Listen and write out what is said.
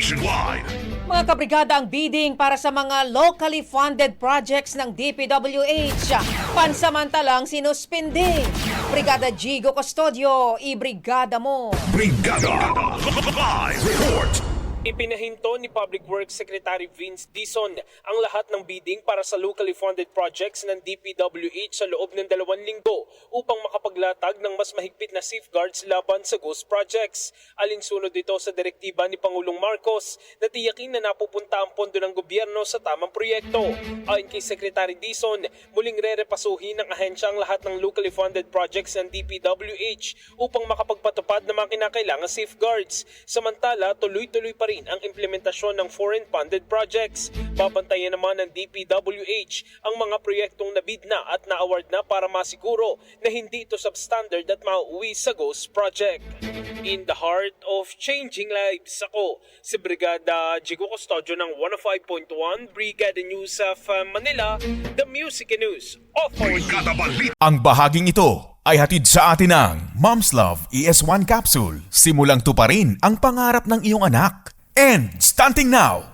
nationwide. Mga kabrigada, ang bidding para sa mga locally funded projects ng DPWH pansamantalang sinuspindi. Brigada Jigo Custodio, ibrigada mo. Brigada Live Report. Ipinahinto ni Public Works Secretary Vince Dizon ang lahat ng bidding para sa locally funded projects ng DPWH sa loob ng 2 linggo upang makapaglatag ng mas mahigpit na safeguards laban sa ghost projects. Alinsunod ito sa direktiba ni Pangulong Marcos na tiyakin na napupunta ang pondo ng gobyerno sa tamang proyekto. Ayon kay Secretary Dizon, muling re-repasuhin ng ahensya ang lahat ng locally funded projects ng DPWH upang makapagpatupad ng mga kinakailangang safeguards. Samantala, tuloy-tuloy pa rin ang implementasyon ng foreign funded projects. Babantayan naman ng DPWH ang mga proyektong nabid na at na-award na para masiguro na hindi ito substandard at mauwi sa ghost project. In the heart of changing lives, ako si Brigada Jigo Custodio ng 105.1 Brigada News of Manila, the Music and News Authority. Brigada Balita. Ang bahaging ito ay hatid sa atin ng Mom's Love ES1 Capsule. Simulang tuparin ang pangarap ng iyong anak. And starting now,